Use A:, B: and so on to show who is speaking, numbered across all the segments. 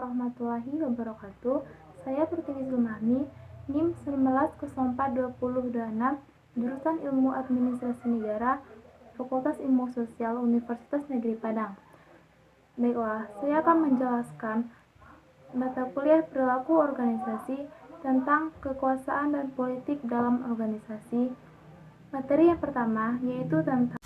A: warahmatullahi wabarakatuh. Saya Pertiwi Zulmahmi, NIM 19042026, jurusan Ilmu Administrasi Negara, Fakultas Ilmu Sosial Universitas Negeri Padang. Baiklah, saya akan menjelaskan mata kuliah perilaku organisasi tentang kekuasaan dan politik dalam organisasi. Materi yang pertama yaitu tentang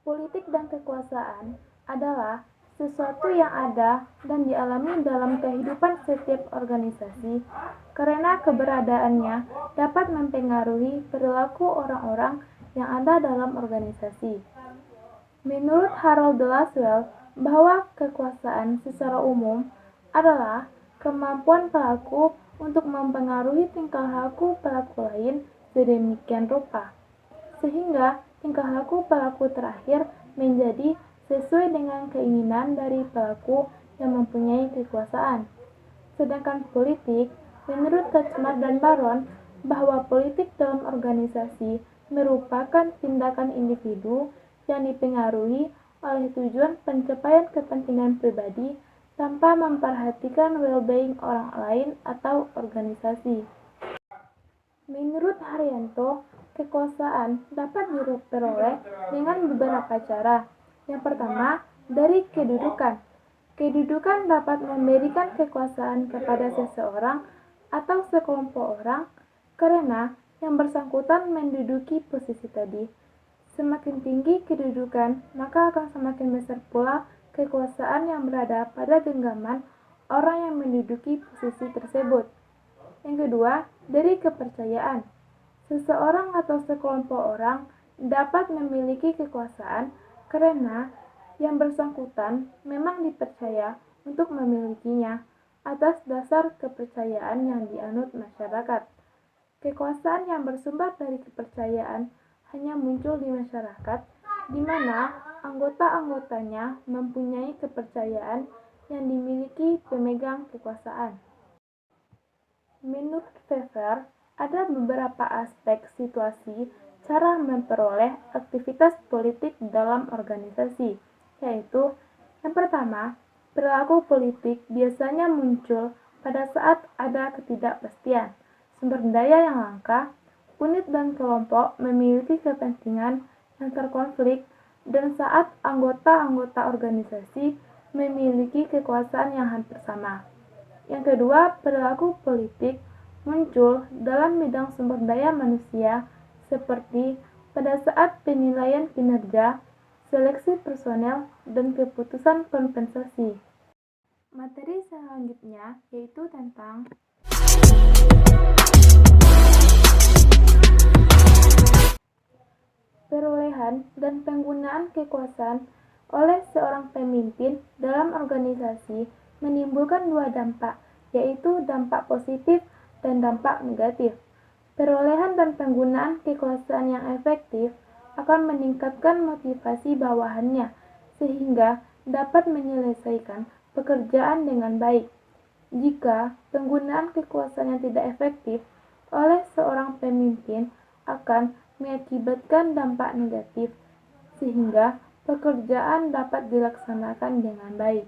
A: politik dan kekuasaan adalah sesuatu yang ada dan dialami dalam kehidupan setiap organisasi karena keberadaannya dapat mempengaruhi perilaku orang-orang yang ada dalam organisasi. Menurut Harold de Lasswell, bahwa kekuasaan secara umum adalah kemampuan pelaku untuk mempengaruhi tingkah laku pelaku lain sedemikian rupa, sehingga tingkah laku pelaku terakhir menjadi sesuai dengan keinginan dari pelaku yang mempunyai kekuasaan. Sedangkan politik, menurut Kacmar dan Baron, bahwa politik dalam organisasi merupakan tindakan individu yang dipengaruhi oleh tujuan pencapaian kepentingan pribadi tanpa memperhatikan well-being orang lain atau organisasi. Menurut Haryanto, kekuasaan dapat diperoleh dengan beberapa cara. Yang pertama, dari kedudukan. Kedudukan dapat memberikan kekuasaan kepada seseorang atau sekelompok orang karena yang bersangkutan menduduki posisi tadi. Semakin tinggi kedudukan, maka akan semakin besar pula kekuasaan yang berada pada genggaman orang yang menduduki posisi tersebut. Yang kedua, dari kepercayaan. Seseorang atau sekelompok orang dapat memiliki kekuasaan karena yang bersangkutan memang dipercaya untuk memilikinya atas dasar kepercayaan yang dianut masyarakat. Kekuasaan yang bersumber dari kepercayaan hanya muncul di masyarakat di mana anggota-anggotanya mempunyai kepercayaan yang dimiliki pemegang kekuasaan. Menurut Pfeffer, ada beberapa aspek situasi cara memperoleh aktivitas politik dalam organisasi, yaitu yang pertama, perilaku politik biasanya muncul pada saat ada ketidakpastian, sumber daya yang langka, unit dan kelompok memiliki kepentingan yang terkonflik, dan saat anggota-anggota organisasi memiliki kekuasaan yang hampir sama. Yang kedua, perilaku politik muncul dalam bidang sumber daya manusia seperti pada saat penilaian kinerja, seleksi personel, dan keputusan kompensasi. Materi selanjutnya yaitu tentang perolehan dan penggunaan kekuasaan oleh seorang pemimpin dalam organisasi menimbulkan dua dampak, yaitu dampak positif dan dampak negatif. Perolehan dan penggunaan kekuasaan yang efektif akan meningkatkan motivasi bawahannya, sehingga dapat menyelesaikan pekerjaan dengan baik. Jika penggunaan kekuasaan yang tidak efektif oleh seorang pemimpin akan mengakibatkan dampak negatif, sehingga pekerjaan dapat dilaksanakan dengan baik.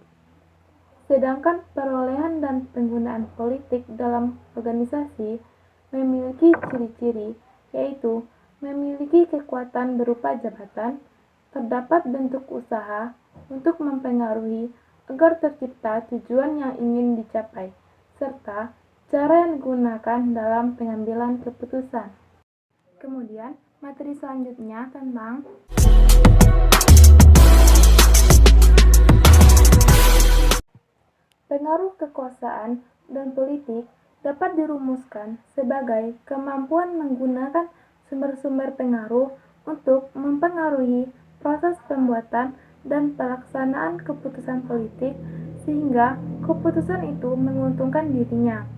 A: Sedangkan perolehan dan penggunaan politik dalam organisasi memiliki ciri-ciri, yaitu memiliki kekuatan berupa jabatan, terdapat bentuk usaha untuk mempengaruhi agar tercipta tujuan yang ingin dicapai, serta cara yang digunakan dalam pengambilan keputusan. Kemudian, materi selanjutnya tentang pengaruh kekuasaan dan politik dapat dirumuskan sebagai kemampuan menggunakan sumber-sumber pengaruh untuk mempengaruhi proses pembuatan dan pelaksanaan keputusan politik sehingga keputusan itu menguntungkan dirinya,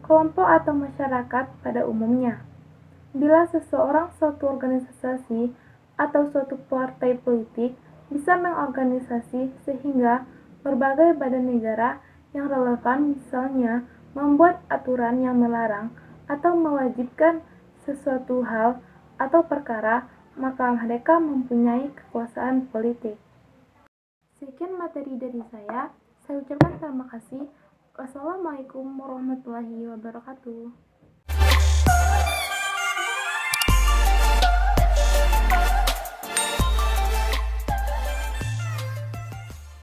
A: kelompok atau masyarakat pada umumnya. Bila seseorang, suatu organisasi, atau suatu partai politik bisa mengorganisasi sehingga berbagai badan negara yang relevan misalnya membuat aturan yang melarang atau mewajibkan sesuatu hal atau perkara maka mereka mempunyai kekuasaan politik. Sekian materi dari saya ucapkan terima kasih. Wassalamualaikum warahmatullahi wabarakatuh.